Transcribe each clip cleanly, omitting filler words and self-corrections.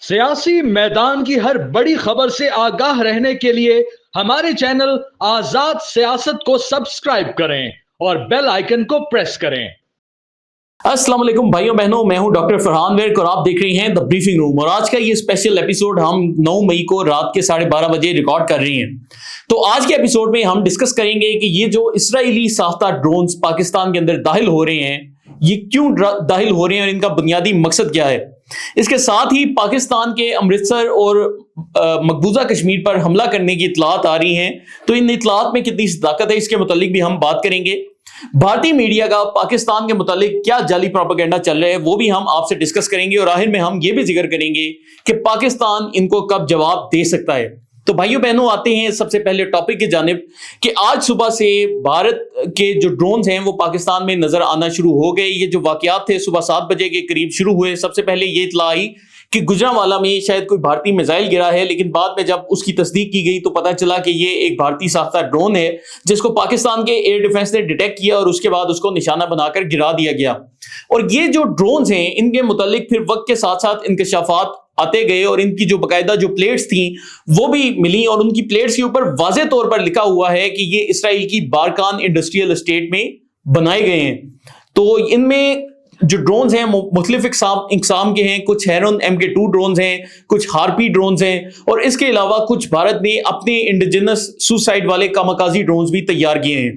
सियासी मैदान की हर बड़ी खबर से आगाह रहने के लिए हमारे चैनल आजाद सियासत को सब्सक्राइब करें और बेल आइकन को प्रेस करें। अस्सलाम वालेकुम भाइयों बहनों, मैं हूं डॉक्टर फरहान वर्क और आप देख रहे हैं द ब्रीफिंग रूम। और आज का ये स्पेशल एपिसोड हम 9 मई को रात के 12:30 बजे रिकॉर्ड कर रहे हैं। तो आज के एपिसोड में हम डिस्कस करेंगे कि ये जो इस्राएली साख्ता ड्रोन्स पाकिस्तान के अंदर दाखिल हो रहे हैं, ये क्यों दाखिल हो रहे हैं और इनका बुनियादी मकसद क्या है। इसके साथ ही पाकिस्तान के अमृतसर और मकबूजा कश्मीर पर हमला करने की इतलात आ रही हैं, तो इन इतलात में कितनी सदाकत है इसके मुतालिक भी हम बात करेंगे। भारतीय मीडिया का पाकिस्तान के मुतालिक क्या जाली प्रोपेगेंडा चल रहा है वो भी हम आपसे डिस्कस करेंगे। और आखिर में हम ये भी जिक्र करेंगे कि पाकिस्तान इनको कब जवाब दे सकता है। तो भाइयों बहनों, आते हैं सबसे पहले टॉपिक की जानिब कि आज सुबह से भारत के जो ड्रोन्स हैं वो पाकिस्तान में नजर आना शुरू हो गए। ये जो वाकयात थे सुबह 7 बजे के करीब शुरू हुए। सबसे पहले ये इत्तला आई कि गुजरांवाला में शायद कोई भारतीय मिसाइल गिरा है, लेकिन बाद में जब उसकी तस्दीक की गई तो पता चला कि ये एक भारतीय साख्ता ड्रोन है जिसको पाकिस्तान के एयर डिफेंस ने डिटेक्ट किया और उसके बाद उसको निशाना बनाकर गिरा दिया गया। और ये जो ड्रोन्स हैं इनके मुतालिक फिर वक्त के साथ साथ इंकशाफात आते गए और इनकी जो बाकायदा जो प्लेट्स थी वो भी मिली और उनकी प्लेट्स के ऊपर वाज़ेह तौर पर लिखा हुआ है कि ये इसराइल की बारकान इंडस्ट्रियल एस्टेट में बनाए गए हैं। तो इनमें जो ड्रोन्स हैं मुख्तलिफ इकसाम के हैं। कुछ हेरन MK2 ड्रोन्स हैं, कुछ हार्पी ड्रोन्स हैं और इसके अलावा कुछ भारत ने अपने इंडिजिनस सुसाइड वाले कामाकाजी ड्रोन्स भी तैयार किए हैं।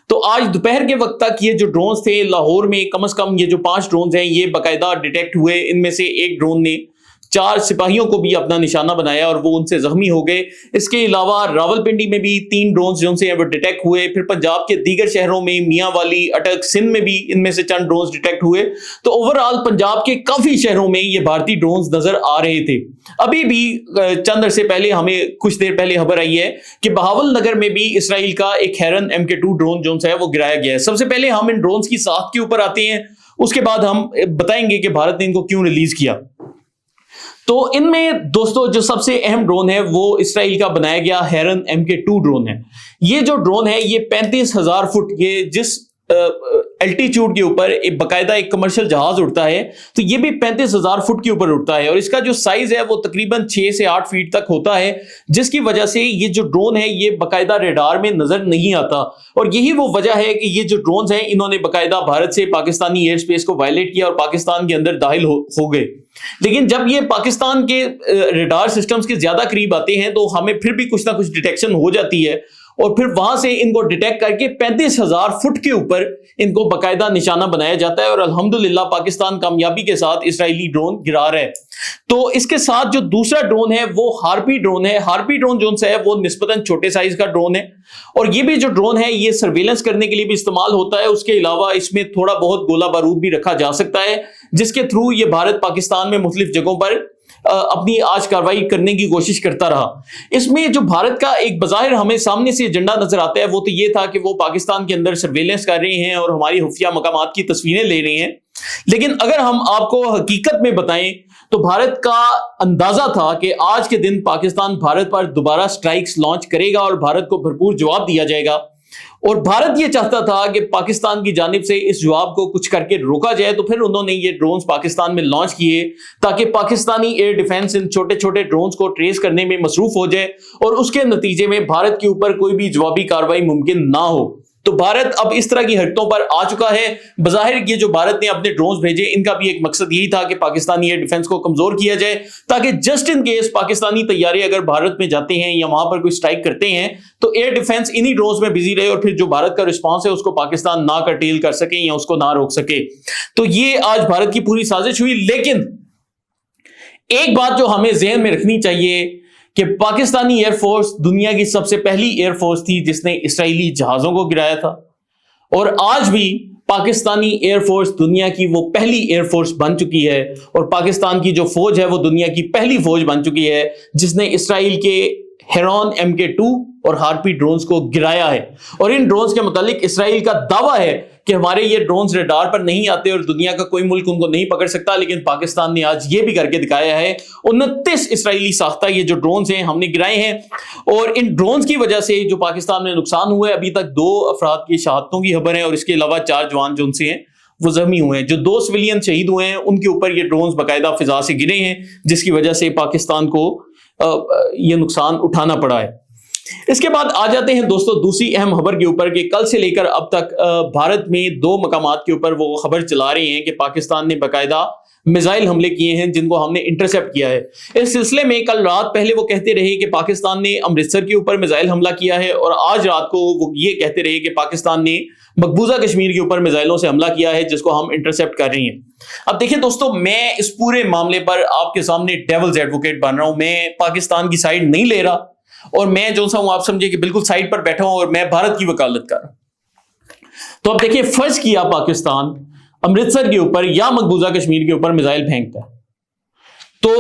तो आज दोपहर के वक्त तक ये जो ड्रोन्स थे लाहौर में कम से कम ये जो 5 ड्रोन्स हैं ये बाकायदा डिटेक्ट हुए। इनमें से एक ड्रोन ने 4 सिपाहियों को भी अपना निशाना बनाया और वो उनसे जख्मी हो गए। इसके अलावा रावलपिंडी में भी 3 ड्रोन्स जो से वो डिटेक्ट हुए। फिर पंजाब के दीगर शहरों में मियांवाली, अटक, सिंध में भी इनमें से चंद ड्रोन्स डिटेक्ट हुए। तो ओवरऑल पंजाब के काफी शहरों में ये भारतीय ड्रोन्स नजर आ रहे थे। अभी भी चंद अरसे पहले हमें कुछ देर पहले खबर आई है कि बहावल नगर में भी इसराइल का एक हेरन MK2 ड्रोन जो है वो गिराया गया है। सबसे पहले हम इन ड्रोन्स की साख के ऊपर आते हैं, उसके बाद हम बताएंगे कि भारत ने इनको क्यों रिलीज किया। तो इनमें दोस्तों जो सबसे अहम ड्रोन है वो इसराइल का बनाया गया हेरन MK2 ड्रोन है। ये जो ड्रोन है ये 35,000 फुट ये जिस एल्टीट्यूड के ऊपर एक बाकायदा एक कमर्शियल जहाज उड़ता है, तो ये भी 35,000 फुट के ऊपर उड़ता है और इसका जो साइज है वो तकरीबन 6 से 8 फीट तक होता है, जिसकी वजह से ये जो ड्रोन है ये बाकायदा रेडार में नजर नहीं आता। और यही वो वजह है कि ये जो ड्रोन हैं इन्होंने बाकायदा भारत से पाकिस्तानी एयर स्पेस को वायलेट किया और पाकिस्तान के अंदर दाखिल हो गए। लेकिन जब ये पाकिस्तान के रेडार सिस्टम्स के ज्यादा करीब आते हैं तो हमें फिर भी कुछ ना कुछ डिटेक्शन हो जाती है और फिर वहां से इनको डिटेक्ट करके 35,000 फुट के ऊपर इनको बाकायदा निशाना बनाया जाता है और अल्हम्दुलिल्लाह पाकिस्तान कामयाबी के साथ इजरायली ड्रोन गिरा रहा है। तो इसके साथ जो दूसरा ड्रोन है वो हार्पी ड्रोन है। हार्पी ड्रोन जो है वो निस्बतन छोटे साइज का ड्रोन है और ये भी जो ड्रोन है ये सर्वेलेंस करने के लिए भी इस्तेमाल होता है। उसके अलावा इसमें थोड़ा बहुत गोला बारूद भी रखा जा सकता है, जिसके थ्रू ये भारत पाकिस्तान में मुख्तलिफ जगहों पर अपनी आज कार्रवाई करने की कोशिश करता रहा। इसमें जो भारत का एक बज़ाहिर हमें सामने से एजेंडा नजर आता है वो तो ये था कि वो पाकिस्तान के अंदर सर्वेलेंस कर रहे हैं और हमारी खुफिया मकामात की तस्वीरें ले रहे हैं। लेकिन अगर हम आपको हकीकत में बताएं तो भारत का अंदाजा था कि आज के दिन पाकिस्तान भारत पर दोबारा स्ट्राइक्स लॉन्च करेगा और भारत को भरपूर जवाब दिया जाएगा। और भारत ये चाहता था कि पाकिस्तान की जानिब से इस जवाब को कुछ करके रोका जाए, तो फिर उन्होंने ये ड्रोन्स पाकिस्तान में लॉन्च किए ताकि पाकिस्तानी एयर डिफेंस इन छोटे छोटे ड्रोन्स को ट्रेस करने में मसरूफ हो जाए और उसके नतीजे में भारत के ऊपर कोई भी जवाबी कार्रवाई मुमकिन ना हो। तो भारत अब इस तरह की हरकतों पर आ चुका है। बज़ाहिर ये जो भारत ने अपने ड्रोन्स भेजे इनका भी एक मकसद यही था कि पाकिस्तानी एयर डिफेंस को कमजोर किया जाए, ताकि जस्ट इन केस पाकिस्तानी तैयारे अगर भारत में जाते हैं या वहां पर कोई स्ट्राइक करते हैं तो एयर डिफेंस इन्हीं ड्रोन्स में बिजी रहे और फिर जो भारत का रिस्पॉन्स है उसको पाकिस्तान ना कर्टेल कर सके या उसको ना रोक सके। तो ये आज भारत की पूरी साजिश हुई। लेकिन एक बात जो हमें ज़हन में रखनी चाहिए कि पाकिस्तानी एयरफोर्स दुनिया की सबसे पहली एयरफोर्स थी जिसने इसराइली जहाजों को गिराया था और आज भी पाकिस्तानी एयरफोर्स दुनिया की वो पहली एयरफोर्स बन चुकी है और पाकिस्तान की जो फौज है वो दुनिया की पहली फौज बन चुकी है जिसने इसराइल के हेरॉन MK2 और हार्पी ड्रोन्स को गिराया है। और इन ड्रोन्स के मुतालिक इसराइल का दावा है कि हमारे ये ड्रोन्स रेडार पर नहीं आते और दुनिया का कोई मुल्क उनको नहीं पकड़ सकता, लेकिन पाकिस्तान ने आज ये भी करके दिखाया है। 29 इसराइली साख्ता ये जो ड्रोन्स हैं हमने गिराए हैं और इन ड्रोन्स की वजह से जो पाकिस्तान में नुकसान हुआ है, अभी तक 2 अफराद की शहादतों की खबर है और इसके अलावा 4 जवान जो उनसे हैं وہ زخمی ہوئے ہیں. جو 2 سویلین شہید ہوئے ہیں ان کے اوپر یہ ڈرونز باقاعدہ فضا سے گرے ہیں, جس کی وجہ سے پاکستان کو یہ نقصان اٹھانا پڑا ہے. اس کے بعد آ جاتے ہیں دوستو دوسری اہم خبر کے اوپر کہ کل سے لے کر اب تک بھارت میں 2 مقامات کے اوپر وہ خبر چلا رہے ہیں کہ پاکستان نے باقاعدہ میزائل حملے کیے ہیں جن کو ہم نے انٹرسیپٹ کیا ہے. اس سلسلے میں کل رات پہلے وہ کہتے رہے کہ پاکستان نے امرتسر کے اوپر میزائل حملہ کیا ہے, اور آج رات کو وہ یہ کہتے رہے کہ پاکستان نے مقبوضہ کشمیر کے اوپر میزائلوں سے حملہ کیا ہے جس کو ہم انٹرسیپٹ کر رہی ہیں. اب دیکھیں دوستو, میں اس پورے معاملے پر آپ کے سامنے ڈیولز ایڈوکیٹ بن رہا ہوں. میں پاکستان کی سائیڈ نہیں لے رہا, اور میں جو سا ہوں آپ سمجھے کہ بالکل سائیڈ پر بیٹھا ہوں اور میں بھارت کی وکالت کر رہا ہوں. تو اب دیکھیں, فرض کیا پاکستان امرتسر کے اوپر یا مقبوضہ کشمیر کے اوپر میزائل پھینکتا ہے, تو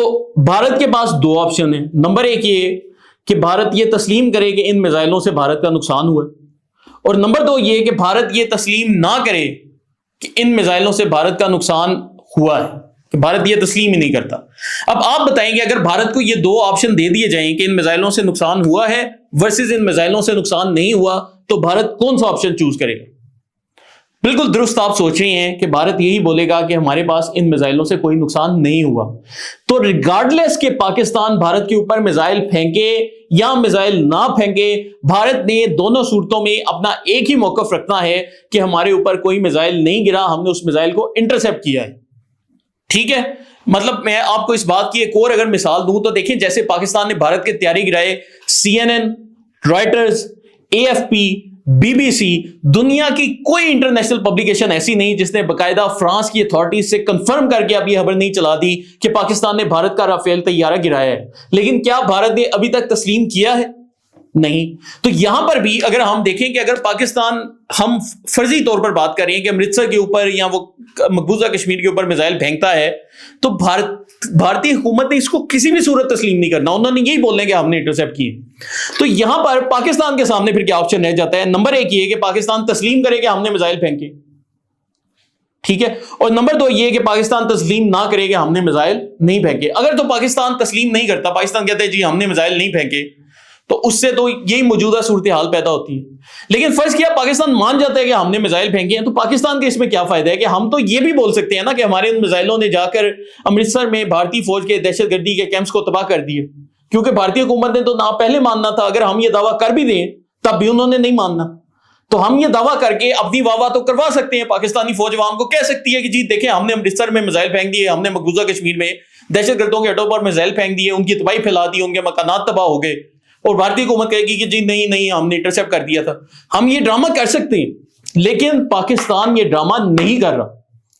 بھارت کے پاس 2 آپشن ہیں. نمبر 1 یہ کہ بھارت یہ تسلیم کرے کہ ان میزائلوں سے بھارت کا نقصان ہوا ہے, اور نمبر 2 یہ کہ بھارت یہ تسلیم نہ کرے کہ ان میزائلوں سے بھارت کا نقصان ہوا ہے, کہ بھارت یہ تسلیم ہی نہیں کرتا. اب آپ بتائیں کہ اگر بھارت کو یہ 2 آپشن دے دیے جائیں کہ ان میزائلوں سے نقصان ہوا ہے ورسز ان میزائلوں سے نقصان نہیں ہوا, تو بھارت کون سا آپشن چوز کرے گا؟ بالکل درست آپ سوچ رہے ہیں کہ بھارت یہی بولے گا کہ ہمارے پاس ان میزائلوں سے کوئی نقصان نہیں ہوا. تو ریگارڈلیس کہ پاکستان بھارت کے اوپر میزائل پھینکے یا میزائل نہ پھینکے, بھارت نے دونوں صورتوں میں اپنا ایک ہی موقف رکھنا ہے کہ ہمارے اوپر کوئی میزائل نہیں گرا, ہم نے اس میزائل کو انٹرسیپٹ کیا ہے. ٹھیک ہے, مطلب میں آپ کو اس بات کی ایک اور اگر مثال دوں تو دیکھیں, جیسے پاکستان نے بھارت کے طیارے گرائے, CNN, رائٹرز, AFP, BBC, دنیا کی کوئی انٹرنیشنل پبلیکیشن ایسی نہیں جس نے باقاعدہ فرانس کی اتھارٹیز سے کنفرم کر کے اب یہ خبر نہیں چلا دی کہ پاکستان نے بھارت کا رافیل طیارہ گرایا ہے. لیکن کیا بھارت نے ابھی تک تسلیم کیا ہے؟ نہیں. تو یہاں پر بھی اگر ہم دیکھیں کہ اگر پاکستان, ہم فرضی طور پر بات کر رہے ہیں کہ امرتسر کے اوپر یا وہ مقبوضہ کشمیر کے اوپر میزائل پھینکتا ہے, تو بھارتی حکومت نے اس کو کسی بھی صورت تسلیم نہیں کرنا, انہوں نے یہی بولنا ہے کہ ہم نے انٹرسیپٹ کیے. تو یہاں پر پاکستان کے سامنے پھر کیا آپشن رہ جاتا ہے؟ نمبر 1 یہ کہ پاکستان تسلیم کرے کہ ہم نے میزائل پھینکے, ٹھیک ہے, اور نمبر 2 یہ کہ پاکستان تسلیم نہ کرے کہ ہم نے میزائل نہیں پھینکے. اگر تو پاکستان تسلیم نہیں کرتا, پاکستان کہتا ہے جی ہم نے میزائل نہیں پھینکے, تو اس سے تو یہی موجودہ صورتحال پیدا ہوتی ہے. لیکن فرض کیا پاکستان مان جاتا ہے کہ ہم نے میزائل پھینکے ہیں, تو پاکستان کے اس میں کیا فائدہ ہے کہ ہم تو یہ بھی بول سکتے ہیں نا کہ ہمارے ان میزائلوں نے جا کر امرتسر میں بھارتی فوج کے دہشت گردی کے کیمپس کو تباہ کر دیے, کیونکہ بھارتی حکومت نے تو نہ پہلے ماننا تھا, اگر ہم یہ دعویٰ کر بھی دیں تب بھی انہوں نے نہیں ماننا. تو ہم یہ دعویٰ کر کے اپنی واہ واہ تو کروا سکتے ہیں, پاکستانی فوج عوام کو کہہ سکتی ہے کہ جی دیکھیں ہم نے امرتسر میں میزائل پھینک دیے, ہم نے مقبوضہ کشمیر میں دہشت گردوں کے اڈوں پر میزائل پھینک دیے, ان کی تباہی پھیلا دی, ان کے مکانات تباہ ہو گئے, اور بھارتی حکومت کہے گی کہ جی نہیں ہم نے انٹرسیپٹ کر دیا تھا. ہم یہ ڈرامہ کر سکتے ہیں, لیکن پاکستان یہ ڈرامہ نہیں کر رہا.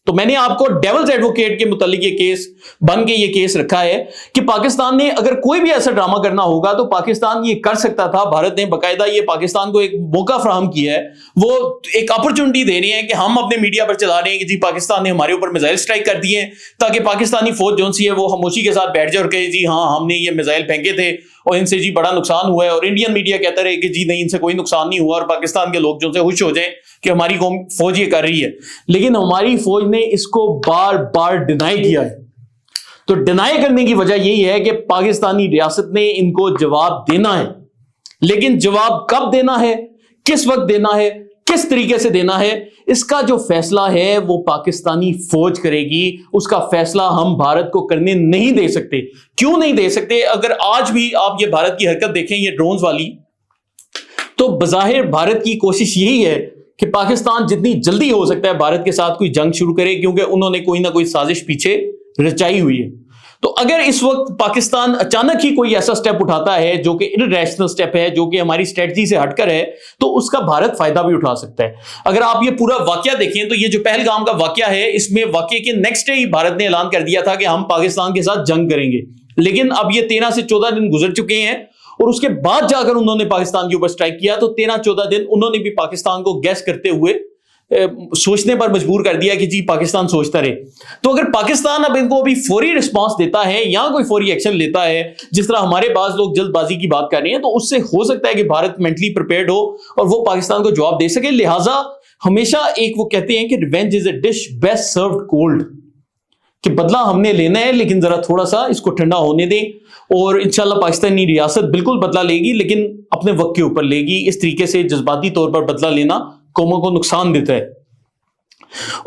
تو میں نے آپ کو ڈیولز ایڈوکیٹ کے متعلق یہ کیس بن کے یہ کیس رکھا ہے کہ پاکستان نے اگر کوئی بھی ایسا ڈرامہ کرنا ہوگا تو پاکستان یہ کر سکتا تھا. بھارت نے باقاعدہ یہ پاکستان کو ایک موقع فراہم کیا ہے, وہ ایک اپرچونٹی دے رہے ہیں کہ ہم اپنے میڈیا پر چلا رہے ہیں کہ جی پاکستان نے ہمارے اوپر میزائل سٹرائک کر دیے ہیں, تاکہ پاکستانی فوج جو سی ہے وہ خاموشی کے ساتھ بیٹھ جائے اور کہے جی ہاں ہم نے یہ میزائل پھینکے تھے اور ان سے جی بڑا نقصان ہوا ہے, اور انڈین میڈیا کہتا رہے کہ جی نہیں ان سے کوئی نقصان نہیں ہوا, اور پاکستان کے لوگ جو سے خوش ہو جائیں کہ ہماری قوم فوج یہ کر رہی ہے. لیکن ہماری فوج نے اس کو بار بار ڈینائی کیا ہے. تو ڈینائی کرنے کی وجہ یہی ہے کہ پاکستانی ریاست نے ان کو جواب دینا ہے, لیکن جواب کب دینا ہے, کس وقت دینا ہے, کس طریقے سے دینا ہے, اس کا جو فیصلہ ہے وہ پاکستانی فوج کرے گی. اس کا فیصلہ ہم بھارت کو کرنے نہیں دے سکتے. کیوں نہیں دے سکتے؟ اگر آج بھی آپ یہ بھارت کی حرکت دیکھیں یہ ڈرونز والی, تو بظاہر بھارت کی کوشش یہی ہے کہ پاکستان جتنی جلدی ہو سکتا ہے بھارت کے ساتھ کوئی جنگ شروع کرے, کیونکہ انہوں نے کوئی نہ کوئی سازش پیچھے رچائی ہوئی ہے. تو اگر اس وقت پاکستان اچانک ہی کوئی ایسا سٹیپ اٹھاتا ہے جو کہ انٹرنیشنل سٹیپ ہے, جو کہ ہماری اسٹریٹجی سے ہٹ کر ہے, تو اس کا بھارت فائدہ بھی اٹھا سکتا ہے. اگر آپ یہ پورا واقعہ دیکھیں تو یہ جو پہلگام کا واقعہ ہے, اس میں واقعے کے نیکسٹ ڈے ہی بھارت نے اعلان کر دیا تھا کہ ہم پاکستان کے ساتھ جنگ کریں گے. لیکن اب یہ 13 سے 14 دن گزر چکے ہیں, اور اس کے بعد جا کر انہوں نے پاکستان کے اوپر سٹرائک کیا, تو 13-14 دن انہوں نے بھی پاکستان کو گیس کرتے ہوئے سوچنے پر مجبور کر دیا کہ جی پاکستان سوچتا رہے. تو اگر پاکستان اب ان کو ابھی فوری رسپانس دیتا ہے یا کوئی فوری ایکشن لیتا ہے, جس طرح ہمارے بعض لوگ جلد بازی کی بات کر رہے ہیں, تو اس سے ہو سکتا ہے کہ بھارت مینٹلی پریپیئرڈ ہو اور وہ پاکستان کو جواب دے سکے. لہٰذا ہمیشہ ایک وہ کہتے ہیں کہ revenge is a dish best served cold, کہ بدلہ ہم نے لینا ہے لیکن ذرا تھوڑا سا اس کو ٹھنڈا ہونے دیں, اور انشاءاللہ پاکستانی ریاست بالکل بدلہ لے گی, لیکن اپنے وقت کے اوپر لے گی. اس طریقے سے جذباتی طور پر بدلہ لینا قوموں کو نقصان دیتا ہے.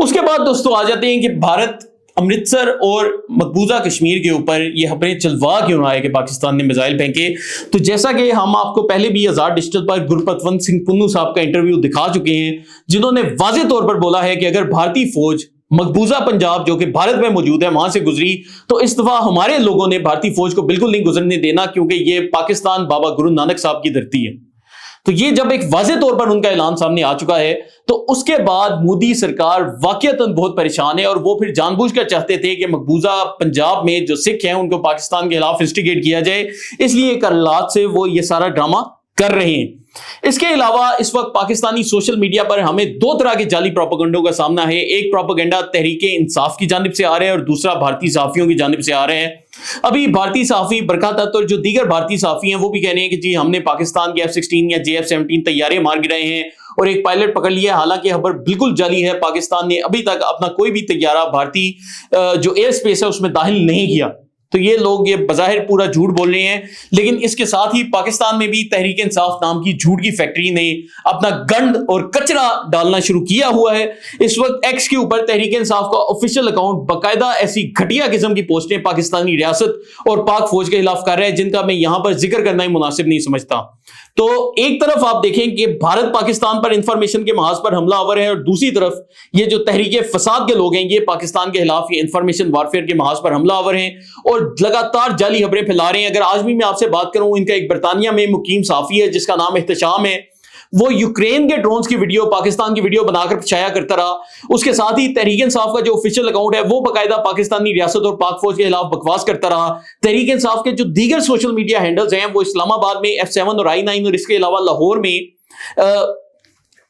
उसके बाद दोस्तों आ जाते हैं कि भारत अमृतसर और मकबूजा कश्मीर के ऊपर ये अपने चलवा क्यों आए कि पाकिस्तान ने मिसाइल फेंके। तो जैसा कि हम आपको पहले भी आजाद डिजिटल पर गुरपतवंत सिंह पुन्नू साहब का इंटरव्यू दिखा चुके हैं, जिन्होंने वाज़ेह तौर पर बोला है कि अगर भारतीय फौज मकबूजा पंजाब जो कि भारत में मौजूद है वहां से गुजरी तो इस दफा हमारे लोगों ने भारतीय फौज को बिल्कुल नहीं गुजरने देना, क्योंकि ये पाकिस्तान बाबा गुरु नानक साहब की धरती है। तो ये जब एक वाज़ेह तौर पर उनका ऐलान सामने आ चुका है तो उसके बाद मोदी सरकार वाकईतन बहुत परेशान है, और वो फिर जानबूझकर चाहते थे कि मकबूजा पंजाब में जो सिख हैं उनको पाकिस्तान के खिलाफ इंस्टिगेट किया जाए, इसलिए एक हालात से वो ये सारा ड्रामा कर रहे हैं। इसके अलावा इस वक्त पाकिस्तानी सोशल मीडिया पर हमें दो तरह के जाली प्रोपेगेंडों का सामना है। एक प्रोपेगेंडा तहरीके इंसाफ की जानिब से आ रहे हैं और दूसरा भारतीय सहाफियों की जानिब से आ रहे हैं। अभी भारतीय सहाफी बरकत दत्त और जो दीगर भारतीय सहाफी हैं वो भी कह रहे हैं कि जी हमने पाकिस्तान के F-16 या JF-17 तैयारे मार गिराए हैं और एक पायलट पकड़ लिया। हालांकि खबर बिल्कुल जाली है, पाकिस्तान ने अभी तक अपना कोई भी तैयारा भारतीय जो एयर स्पेस है उसमें दाखिल नहीं किया। तो ये लोग ये बज़ाहिर पूरा झूठ बोल रहे हैं, लेकिन इसके साथ ही पाकिस्तान में भी तहरीक इंसाफ नाम की झूठ की फैक्ट्री ने अपना गंद और कचरा डालना शुरू किया हुआ है। इस वक्त एक्स के ऊपर तहरीक इंसाफ का ऑफिशियल अकाउंट बाकायदा ऐसी घटिया किस्म की पोस्टें पाकिस्तानी रियासत और पाक फौज के खिलाफ कर रहा है जिनका मैं यहां पर जिक्र करना ही मुनासिब नहीं समझता। तो एक तरफ आप देखें कि भारत पाकिस्तान पर इंफॉर्मेशन के महाज पर हमलावर है, और दूसरी तरफ ये जो तहरीके फसाद के लोग हैं ये पाकिस्तान के खिलाफ ये इंफॉर्मेशन वारफेयर के महाज पर हमलावर हैं और लगातार जाली खबरें फैला रहे हैं। अगर आज भी मैं आपसे बात करूं, इनका एक बरतानिया में मुकीम साफी है जिसका नाम एहतशाम है, वो यूक्रेन के ड्रोन्स की वीडियो पाकिस्तान की वीडियो बनाकर छाया करता रहा। उसके साथ ही तहरीक इंसाफ का जो ऑफिशियल अकाउंट है वो बाकायदा पाकिस्तानी रियासत और पाक फौज के खिलाफ बकवास करता रहा। तहरीक इंसाफ के जो दीगर सोशल मीडिया हैंडल्स हैं वो इस्लामाबाद में F7 और I9 और इसके अलावा लाहौर में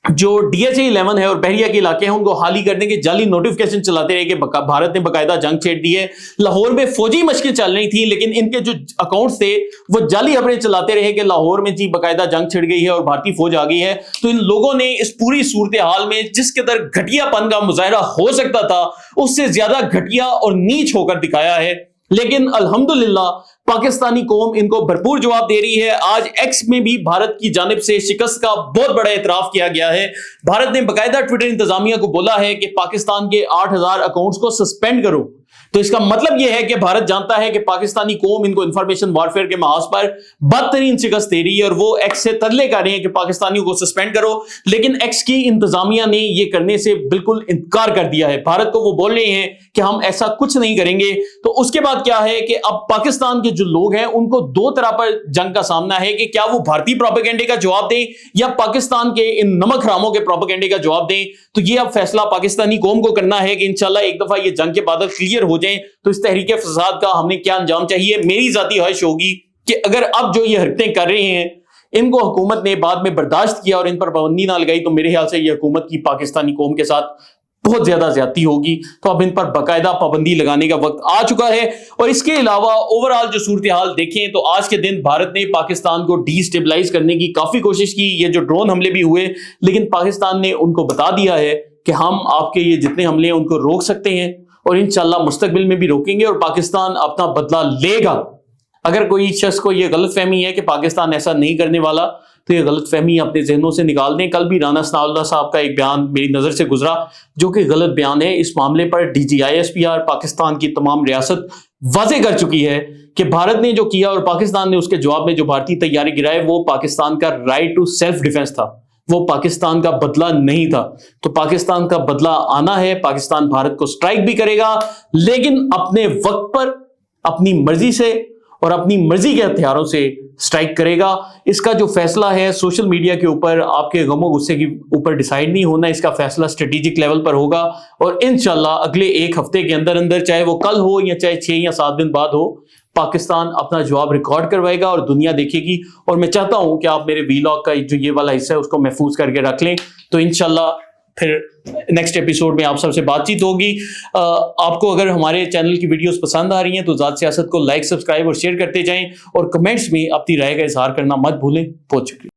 जो DH-11 है और बहरिया के इलाके हैं उनको हाली करने के जाली नोटिफिकेशन चलाते रहे कि भारत ने बकायदा जंग छेड़ दी है। लाहौर में फौजी मशकें चल रही थी, लेकिन इनके जो अकाउंट्स थे वो जाली खबरें चलाते रहे कि लाहौर में जी बकायदा जंग छिड़ गई है और भारतीय फौज आ गई है। तो इन लोगों ने इस पूरी सूरत हाल में जिस कदर घटियापन का मुजाहरा हो सकता था उससे ज्यादा घटिया और नीच होकर दिखाया है। लेकिन अल्हम्दुलिल्लाह पाकिस्तानी कौम इनको भरपूर जवाब दे रही है। आज एक्स में भी भारत की जानिब से शिकस्त का बहुत बड़ा एतराफ किया गया है। भारत ने बाकायदा ट्विटर इंतजामिया को बोला है कि पाकिस्तान के 8000 अकाउंट्स को सस्पेंड करो। तो इसका मतलब यह है कि भारत जानता है कि पाकिस्तानी कौम इनको इंफॉर्मेशन वारफेयर के महाज पर बदतरीन शिकस्त दे रही है और वो एक्स से तरले कर रहे हैं कि पाकिस्तानियों को सस्पेंड करो, लेकिन एक्स की इंतजामिया ने यह करने से बिल्कुल इनकार कर दिया है। भारत को वो बोल रहे हैं कि हम ऐसा कुछ नहीं करेंगे। तो उसके बाद क्या है कि अब पाकिस्तान के जो लोग हैं उनको दो तरह पर जंग का सामना है कि क्या वो भारतीय प्रोपेगेंडे का जवाब दें या पाकिस्तान के इन नमक हरामों के प्रोपेगेंडे का जवाब दें। तो ये अब फैसला पाकिस्तानी कौम को करना है कि इंशाल्लाह एक दफा ये जंग के बादल क्लियर हो जाएं तो इस तहरीके फसाद का हमें क्या अंजाम चाहिए। मेरी जाती ख्वाहिश होगी कि अगर अब जो ये हरकतें कर रहे हैं इनको हुकूमत ने बाद में बर्दाश्त किया और इन पर पाबंदी ना लगाई तो मेरे ख्याल से ये हुकूमत की पाकिस्तानी कौम के साथ बहुत ज्यादा ज्यादती होगी। तो अब इन पर बाकायदा पाबंदी लगाने का वक्त आ चुका है। और इसके अलावा ओवरऑल जो सूरत हाल देखें तो आज के दिन भारत ने पाकिस्तान को डिस्टेबलाइज करने की काफी कोशिश की। ये जो ड्रोन हमले भी हुए, लेकिन पाकिस्तान ने उनको बता दिया है कि हम आपके ये जितने हमले हैं उनको रोक सकते हैं और इंशाल्लाह मुस्तकबिल में भी रोकेंगे और पाकिस्तान अपना बदला लेगा। अगर कोई शख्स को यह गलतफहमी है कि पाकिस्तान ऐसा नहीं करने वाला तो ये गलतफहमी अपने जहनों से निकाल दें। कल भी राना सनाउल्लाह साहब का एक बयान मेरी नज़र से गुजरा जो कि गलत बयान है। इस मामले पर DGISPR पाकिस्तान की तमाम रियासत वाज़ेह कर चुकी है कि भारत ने जो किया और पाकिस्तान ने उसके जवाब में जो भारतीय तैयारे गिराए वो पाकिस्तान का राइट टू सेल्फ डिफेंस था, वो पाकिस्तान का बदला नहीं था। तो पाकिस्तान का बदला आना है, पाकिस्तान भारत को स्ट्राइक भी करेगा लेकिन अपने वक्त पर अपनी मर्जी से और अपनी मर्जी के हथियारों से स्ट्राइक करेगा। इसका जो फैसला है सोशल मीडिया के ऊपर आपके गमो गुस्से के ऊपर डिसाइड नहीं होना, इसका फैसला स्ट्रेटेजिक लेवल पर होगा और इंशाल्लाह अगले एक हफ्ते के अंदर अंदर, चाहे वो कल हो या चाहे 6 या 7 दिन बाद हो, पाकिस्तान अपना जवाब रिकॉर्ड करवाएगा और दुनिया देखेगी। और मैं चाहता हूं कि आप मेरे वीलॉग का जो ये वाला हिस्सा है उसको महफूज करके रख लें, तो इंशाल्लाह फिर नेक्स्ट एपिसोड में आप सबसे बातचीत होगी। आपको अगर हमारे चैनल की वीडियोस पसंद आ रही हैं तो ज़ात सियासत को लाइक, सब्सक्राइब और शेयर करते जाएं और कमेंट्स में अपनी राय का इजहार करना मत भूलें। बहुत शुक्रिया।